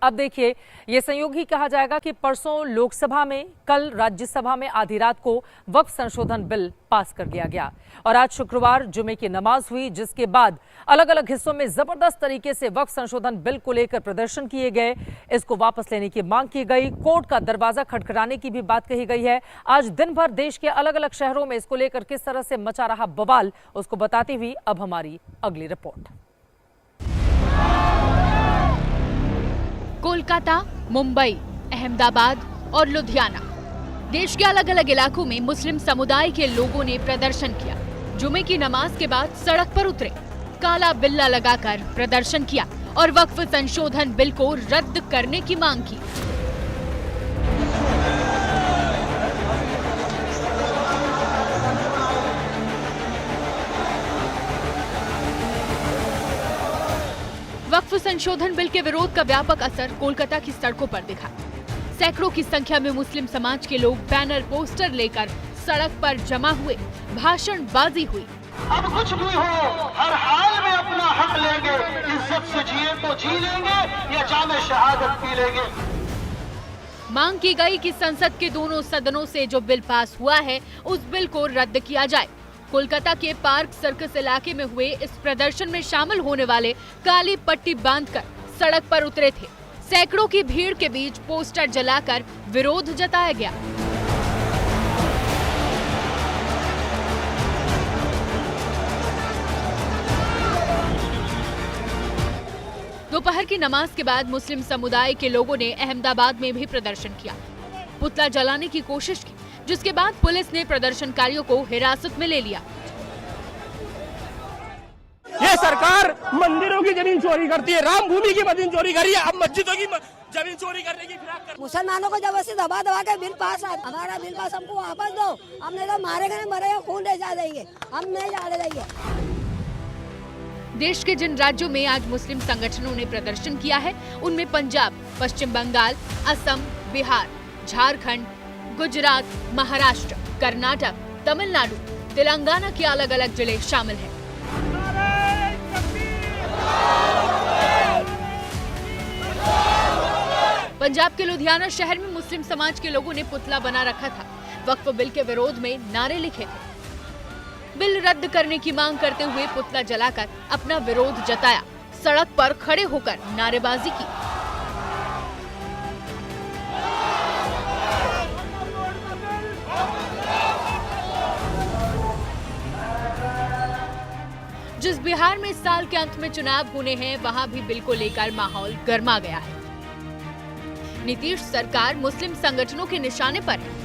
अब देखिए, ये संयोग ही कहा जाएगा कि परसों लोकसभा में, कल राज्यसभा में आधी रात को वक्फ संशोधन बिल पास कर दिया गया और आज शुक्रवार जुमे की नमाज हुई, जिसके बाद अलग अलग हिस्सों में जबरदस्त तरीके से वक्फ संशोधन बिल को लेकर प्रदर्शन किए गए। इसको वापस लेने की मांग की गई, कोर्ट का दरवाजा खटखटाने की भी बात कही गई है। आज दिन भर देश के अलग अलग शहरों में इसको लेकर किस तरह से मचा रहा बवाल, उसको बताती हुई अब हमारी अगली रिपोर्ट। कोलकाता, मुंबई, अहमदाबाद और लुधियाना, देश के अलग अलग इलाकों में मुस्लिम समुदाय के लोगों ने प्रदर्शन किया। जुमे की नमाज के बाद सड़क पर उतरे, काला बिल्ला लगाकर प्रदर्शन किया और वक्फ संशोधन बिल को रद्द करने की मांग की। वक्फ संशोधन बिल के विरोध का व्यापक असर कोलकाता की सड़कों पर दिखा। सैकड़ों की संख्या में मुस्लिम समाज के लोग बैनर पोस्टर लेकर सड़क पर जमा हुए, भाषणबाजी हुई। अब कुछ भी हो, हर हाल में अपना हक लेंगे, इज्जत से जिए तो जी लेंगे या जामे शहादत पी लेंगे। मांग की गई कि संसद के दोनों सदनों से जो बिल पास हुआ है, उस बिल को रद्द किया जाए। कोलकाता के पार्क सर्कस इलाके में हुए इस प्रदर्शन में शामिल होने वाले काली पट्टी बांधकर सड़क पर उतरे थे। सैकड़ों की भीड़ के बीच पोस्टर जलाकर विरोध जताया गया। दोपहर की नमाज के बाद मुस्लिम समुदाय के लोगों ने अहमदाबाद में भी प्रदर्शन किया, पुतला जलाने की कोशिश की, जिसके बाद पुलिस ने प्रदर्शनकारियों को हिरासत में ले लिया। ये सरकार मंदिरों की जमीन चोरी करती है, राम भूमि की जमीन चोरी करी है, अब मस्जिदों की जमीन चोरी करने की फिराक कर। मुसलमानों को जबरदस्ती दबा दबा के बिल पास है, हमारा बिल पास हमको वापस दो, हम नहीं तो मारेंगे मरेगा, खून ले जा देंगे, हम नहीं जाने देंगे। देश के जिन राज्यों में आज मुस्लिम संगठनों ने प्रदर्शन किया है, उनमें पंजाब, पश्चिम बंगाल, असम, बिहार, झारखंड, गुजरात, महाराष्ट्र, कर्नाटक, तमिलनाडु, तेलंगाना के अलग अलग जिले शामिल हैं। पंजाब के लुधियाना शहर में मुस्लिम समाज के लोगों ने पुतला बना रखा था। वक्फ बिल के विरोध में नारे लिखे थे। बिल रद्द करने की मांग करते हुए पुतला जलाकर अपना विरोध जताया, सड़क पर खड़े होकर नारेबाजी की। जिस बिहार में इस साल के अंत में चुनाव होने हैं, वहां भी बिल को लेकर माहौल गर्मा गया है। नीतीश सरकार मुस्लिम संगठनों के निशाने पर है।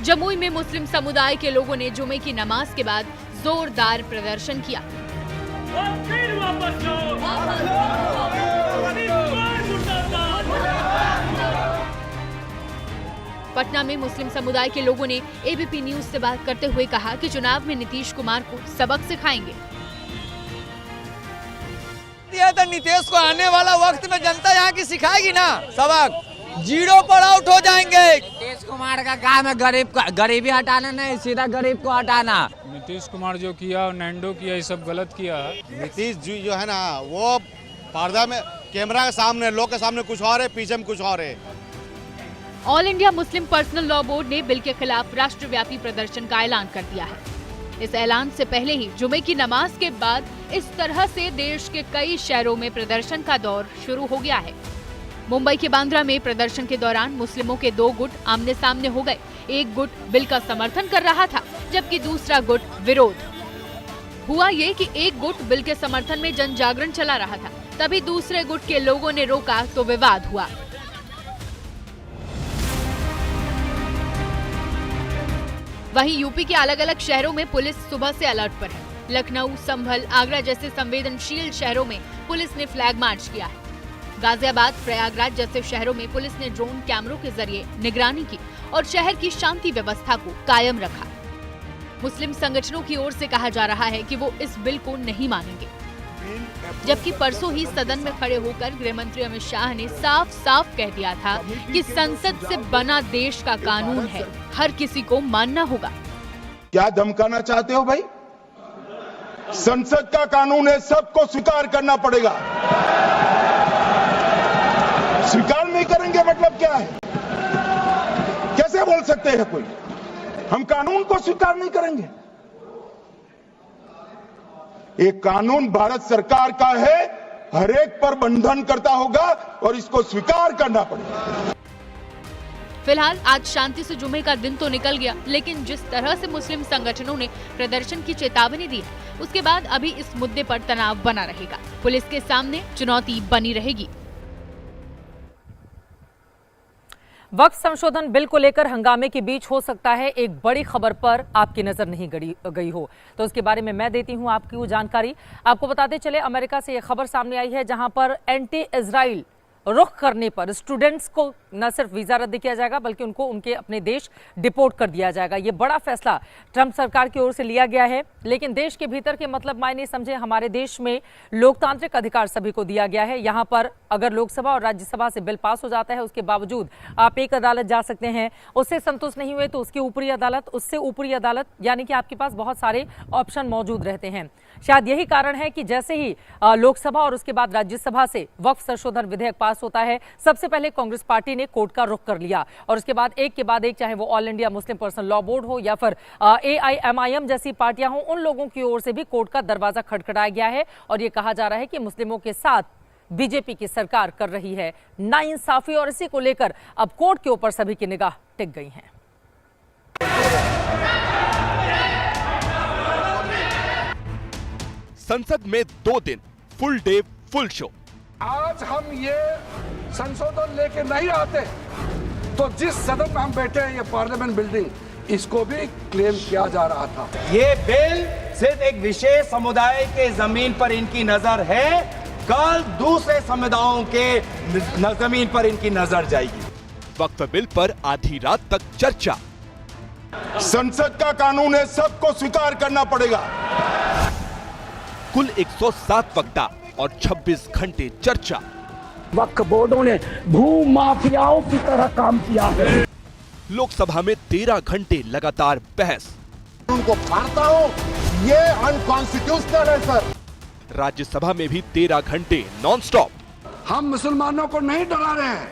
जमुई में मुस्लिम समुदाय के लोगों ने जुमे की नमाज के बाद जोरदार प्रदर्शन किया। पटना में मुस्लिम समुदाय के लोगों ने एबीपी न्यूज से बात करते हुए कहा कि चुनाव में नीतीश कुमार को सबक सिखाएंगे। तो नीतीश को आने वाला वक्त में जनता यहाँ की सिखाएगी ना सबक, जीरो पर आउट हो जाएंगे। नीतीश कुमार का काम है गरीबी हटाना, नहीं सीधा गरीब को हटाना। नीतीश कुमार जो किया, नैंडो किया, ये सब गलत किया। नीतीश जी जो है ना, वो पर्दा में, कैमरा के सामने, लोग के सामने कुछ और है, पीछे में कुछ और है। All India Muslim personal law board ने बिल के खिलाफ राष्ट्रव्यापी प्रदर्शन का ऐलान कर दिया है। इस ऐलान से पहले ही जुमे की नमाज के बाद इस तरह से देश के कई शहरों में प्रदर्शन का दौर शुरू हो गया है। मुंबई के बांद्रा में प्रदर्शन के दौरान मुस्लिमों के दो गुट आमने सामने हो गए। एक गुट बिल का समर्थन कर रहा था, जबकि दूसरा गुट विरोध। हुआ ये कि एक गुट बिल के समर्थन में जन जागरण चला रहा था, तभी दूसरे गुट के लोगों ने रोका तो विवाद हुआ। वहीं यूपी के अलग अलग शहरों में पुलिस सुबह से अलर्ट पर है। लखनऊ, संभल, आगरा जैसे संवेदनशील शहरों में पुलिस ने फ्लैग मार्च किया है। गाजियाबाद, प्रयागराज जैसे शहरों में पुलिस ने ड्रोन कैमरों के जरिए निगरानी की और शहर की शांति व्यवस्था को कायम रखा। मुस्लिम संगठनों की ओर से कहा जा रहा है कि वो इस बिल को नहीं मानेंगे, जबकि परसों ही सदन में खड़े होकर गृह मंत्री अमित शाह ने साफ साफ कह दिया था कि संसद से बना देश का कानून है, हर किसी को मानना होगा। क्या धमकाना चाहते हो भाई? संसद का कानून है, सबको स्वीकार करना पड़ेगा। स्वीकार नहीं करेंगे मतलब क्या है? कैसे बोल सकते हैं कोई? हम कानून को स्वीकार नहीं करेंगे? ये कानून भारत सरकार का है, हर एक पर बंधन करता होगा और इसको स्वीकार करना पड़ेगा। फिलहाल आज शांति से जुमे का दिन तो निकल गया, लेकिन जिस तरह से मुस्लिम संगठनों ने प्रदर्शन की चेतावनी दी है, उसके बाद अभी इस मुद्दे पर तनाव बना रहेगा। पुलिस के सामने चुनौती बनी रहेगी। वक्फ संशोधन बिल को लेकर हंगामे के बीच हो सकता है एक बड़ी खबर पर आपकी नजर नहीं गई हो, तो उसके बारे में मैं देती हूं आपकी वो जानकारी। आपको बताते चले, अमेरिका से यह खबर सामने आई है जहां पर एंटी इजराइल रुख करने पर स्टूडेंट्स को न सिर्फ वीजा रद्द किया जाएगा बल्कि उनको उनके अपने देश डिपोर्ट कर दिया जाएगा। ये बड़ा फैसला ट्रंप सरकार की ओर से लिया गया है, लेकिन देश के भीतर के मतलब मायने समझे। हमारे देश में लोकतांत्रिक अधिकार सभी को दिया गया है। यहाँ पर अगर लोकसभा और राज्यसभा से बिल पास हो जाता है, उसके बावजूद आप एक अदालत जा सकते हैं, उससे संतुष्ट नहीं हुए तो उसकी ऊपरी अदालत, उससे ऊपरी अदालत, यानी कि आपके पास बहुत सारे ऑप्शन मौजूद रहते हैं। शायद यही कारण है कि जैसे ही लोकसभा और उसके बाद राज्यसभा से वक्फ संशोधन विधेयक पास होता है, सबसे पहले कांग्रेस पार्टी ने कोर्ट का रुख कर लिया और उसके बाद एक के बाद एक, चाहे वो all India Muslim personal law board हो या फिर AIMIM जैसी पार्टियां हो, उन लोगों की ओर से भी कोर्ट का दरवाजा खटखटाया गया है और ये कहा जा रहा है कि मुस्लिमों के साथ बीजेपी की सरकार कर रही है नाइंसाफी, और इसी को लेकर अब कोर्ट के ऊपर सभी की निगाह टिक गई है। संसद में 2 दिन फुल डे फुल शो। आज हम ये संशोधन लेके नहीं आते तो जिस सदन में हम बैठे हैं, ये पार्लियामेंट बिल्डिंग, इसको भी क्लेम किया जा रहा था। ये बिल सिर्फ एक विशेष समुदाय के जमीन पर इनकी नजर है, कल दूसरे समुदायों के जमीन पर इनकी नजर जाएगी। वक्फ बिल पर आधी रात तक चर्चा। संसद का कानून है, सबको स्वीकार करना पड़ेगा। कुल 107 वक्ता और 26 घंटे चर्चा। वक्फ बोर्डों ने भू माफियाओं की तरह काम किया है। लोकसभा में 13 घंटे लगातार बहस। उनको फाड़ता हूं, ये अनकॉन्स्टिट्यूशनल है सर। राज्यसभा में भी 13 घंटे नॉनस्टॉप। हम मुसलमानों को नहीं डरा रहे हैं,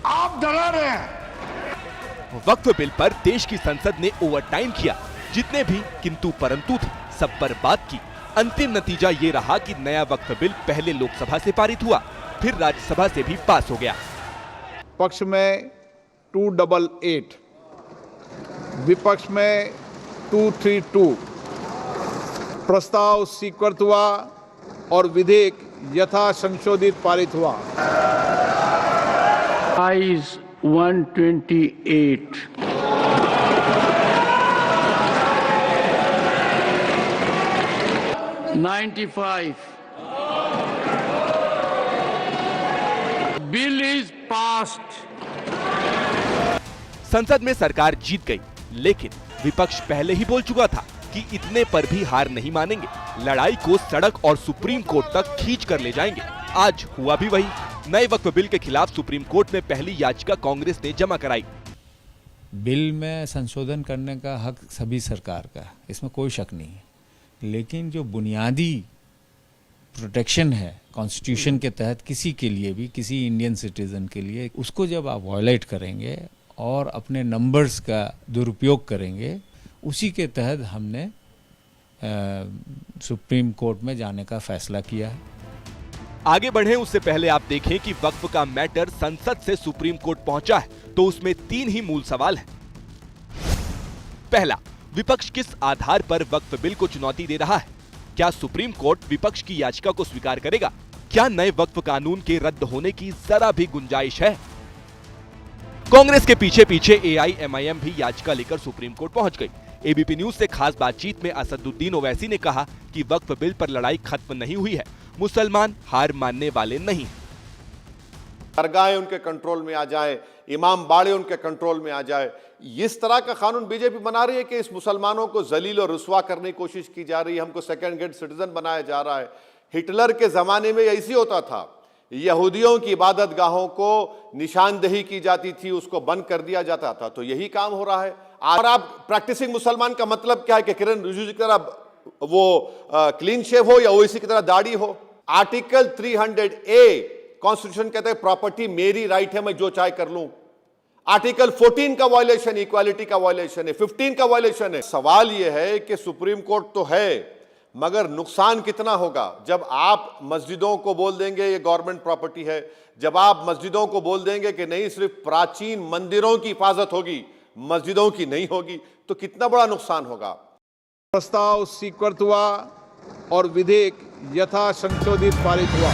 आप डरा रहे हैं। वक्फ बिल पर देश की संसद ने ओवरटाइम किया, जितने भी किंतु परंतु थे सब पर बात की। अंतिम नतीजा ये रहा कि नया वक्फ बिल पहले लोकसभा से पारित हुआ, फिर राज्यसभा से भी पास हो गया। पक्ष में 288, विपक्ष में 232। प्रस्ताव स्वीकृत हुआ और विधेयक यथा संशोधित पारित हुआ। Eyes 128, bill is passed. संसद में सरकार जीत गई, लेकिन विपक्ष पहले ही बोल चुका था कि इतने पर भी हार नहीं मानेंगे, लड़ाई को सड़क और सुप्रीम कोर्ट तक खींच कर ले जाएंगे। आज हुआ भी वही। नए वक्फ बिल के खिलाफ सुप्रीम कोर्ट में पहली याचिका कांग्रेस ने जमा कराई। बिल में संशोधन करने का हक सभी सरकार का है, इसमें कोई शक नहीं है, लेकिन जो बुनियादी प्रोटेक्शन है कॉन्स्टिट्यूशन के तहत किसी के लिए भी, किसी इंडियन सिटीजन के लिए, उसको जब आप वायलेट करेंगे और अपने नंबर्स का दुरुपयोग करेंगे, उसी के तहत हमने सुप्रीम कोर्ट में जाने का फैसला किया है। आगे बढ़े उससे पहले आप देखें कि वक्फ का मैटर संसद से सुप्रीम कोर्ट पहुंचा है, तो उसमें 3 ही मूल सवाल हैं। पहला, विपक्ष किस आधार पर वक्फ बिल को चुनौती दे रहा है? क्या सुप्रीम कोर्ट विपक्ष की याचिका को स्वीकार करेगा? क्या नए वक्फ कानून के रद्द होने की जरा भी गुंजाइश है? कांग्रेस के पीछे पीछे AIMIM भी याचिका लेकर सुप्रीम कोर्ट पहुंच गई। ABP न्यूज से खास बातचीत में असदुद्दीन ओवैसी ने कहा कि वक्फ बिल पर लड़ाई खत्म नहीं हुई है, मुसलमान हार मानने वाले नहीं। दरगाहें उनके कंट्रोल में आ जाए, इमाम बाड़े उनके कंट्रोल में आ जाए, इस तरह का कानून बीजेपी बना रही है कि इस मुसलमानों को जलील और रुस्वा करने की कोशिश की जा रही है, हमको सेकंड ग्रेड सिटीजन बनाया जा रहा है। हिटलर के जमाने में ऐसी होता था, यहूदियों की इबादत गाहों को निशानदेही की जाती थी, उसको बंद कर दिया जाता था, तो यही काम हो रहा है। और आप प्रैक्टिसिंग मुसलमान का मतलब क्या है कि किरण रिजिजू की तरह वो क्लीन शेव हो या ओवैसी की तरह दाढ़ी हो? आर्टिकल 300A कॉन्स्टिट्यूशन कहता है प्रॉपर्टी मेरी राइट है, मैं जो चाहे कर लूं। आर्टिकल 14 का वायलेशन, इक्वालिटी का वायलेशन है, 15 का वायलेशन है। सवाल यह है कि सुप्रीम कोर्ट तो है, मगर नुकसान कितना होगा जब आप मस्जिदों को बोल देंगे ये गवर्नमेंट प्रॉपर्टी है, जब आप मस्जिदों को बोल देंगे कि नहीं सिर्फ प्राचीन मंदिरों की हिफाजत होगी, मस्जिदों की नहीं होगी, तो कितना बड़ा नुकसान होगा। प्रस्ताव स्वीकृत हुआ और विधेयक यथा संशोधित पारित हुआ।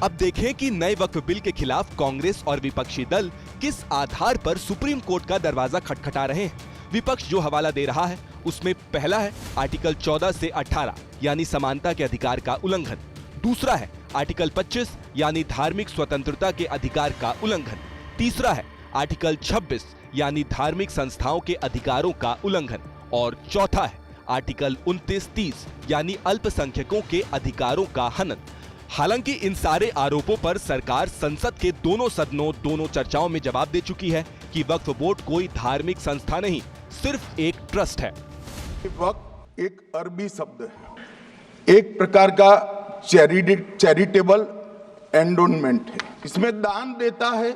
अब देखें कि नए वक्फ बिल के खिलाफ कांग्रेस और विपक्षी दल किस आधार पर सुप्रीम कोर्ट का दरवाजा खटखटा रहे हैं। विपक्ष जो हवाला दे रहा है उसमें पहला है आर्टिकल 14 से 18 यानी समानता के अधिकार का उल्लंघन, दूसरा है आर्टिकल 25 यानी धार्मिक स्वतंत्रता के अधिकार का उल्लंघन, तीसरा है आर्टिकल 26 यानी धार्मिक संस्थाओं के अधिकारों का उल्लंघन और चौथा है आर्टिकल 29-30 यानी अल्पसंख्यकों के अधिकारों का हनन। हालांकि इन सारे आरोपों पर सरकार संसद के दोनों सदनों, दोनों चर्चाओं में जवाब दे चुकी है कि वक्फ बोर्ड कोई धार्मिक संस्था नहीं, सिर्फ एक ट्रस्ट है। वक्फ एक अरबी शब्द है, एक प्रकार का चैरिटेबल एंडोनमेंट है। इसमें दान देता है,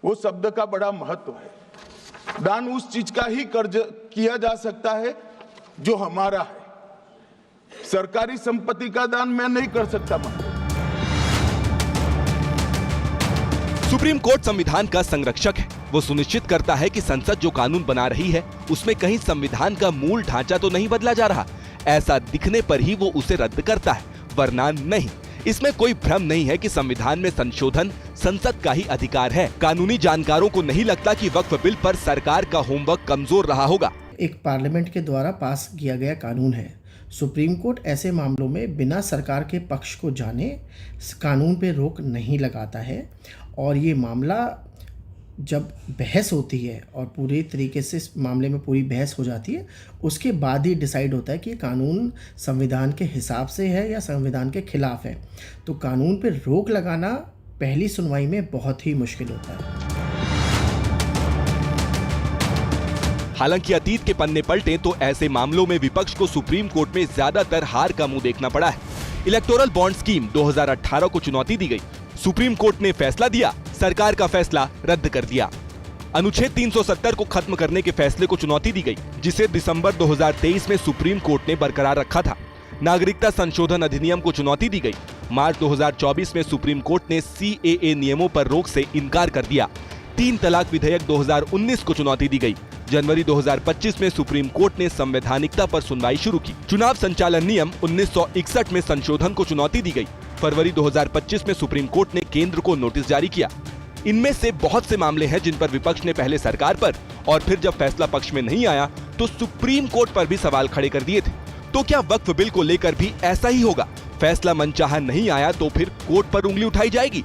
वो शब्द का बड़ा महत्व है। दान उस चीज का ही कर्ज किया जा सकता है जो हमारा है। सरकारी संपत्ति का दान मैं नहीं कर सकता। सुप्रीम कोर्ट संविधान का संरक्षक है। वो सुनिश्चित करता है कि संसद जो कानून बना रही है उसमें कहीं संविधान का मूल ढांचा तो नहीं बदला जा रहा। ऐसा दिखने पर ही वो उसे रद्द करता है, वरना नहीं। इसमें कोई भ्रम नहीं है कि संविधान में संशोधन संसद का ही अधिकार है। कानूनी जानकारों को नहीं लगता कि वक्फ बिल पर सरकार का होमवर्क कमजोर रहा होगा। एक पार्लियामेंट के द्वारा पास किया गया कानून है। सुप्रीम कोर्ट ऐसे मामलों में बिना सरकार के पक्ष को जाने कानून पे रोक नहीं लगाता है, और ये मामला जब बहस होती है और पूरी तरीके से इस मामले में पूरी बहस हो जाती है, उसके बाद ही डिसाइड होता है कि कानून संविधान के हिसाब से है या संविधान के खिलाफ है। तो कानून पे रोक लगाना पहली सुनवाई में बहुत ही मुश्किल होता है। हालांकि अतीत के पन्ने पलटे तो ऐसे मामलों में विपक्ष को सुप्रीम कोर्ट में ज्यादातर हार का मुंह देखना पड़ा है। इलेक्टोरल बॉन्ड स्कीम 2018 को चुनौती दी गई, सुप्रीम कोर्ट ने फैसला दिया, सरकार का फैसला रद्द कर दिया। अनुच्छेद 370 को खत्म करने के फैसले को चुनौती दी गई, जिसे दिसंबर 2023 में सुप्रीम कोर्ट ने बरकरार रखा था। नागरिकता संशोधन अधिनियम को चुनौती दी गई। मार्च 2024 में सुप्रीम कोर्ट ने CAA नियमों पर रोक से इनकार कर दिया। 3 तलाक विधेयक 2019 को चुनौती दी गई। जनवरी 2025 में सुप्रीम कोर्ट ने संवैधानिकता पर सुनवाई शुरू की। चुनाव संचालन नियम 1961 में संशोधन को चुनौती दी गई। फरवरी 2025 में सुप्रीम कोर्ट ने केंद्र को नोटिस जारी किया। इनमें से बहुत से मामले हैं जिन पर विपक्ष ने पहले सरकार पर और फिर जब फैसला पक्ष में नहीं आया तो सुप्रीम कोर्ट पर भी सवाल खड़े कर दिए थे। तो क्या वक्फ बिल को लेकर भी ऐसा ही होगा? फैसला मनचाहा नहीं आया तो फिर कोर्ट पर उंगली उठाई जाएगी?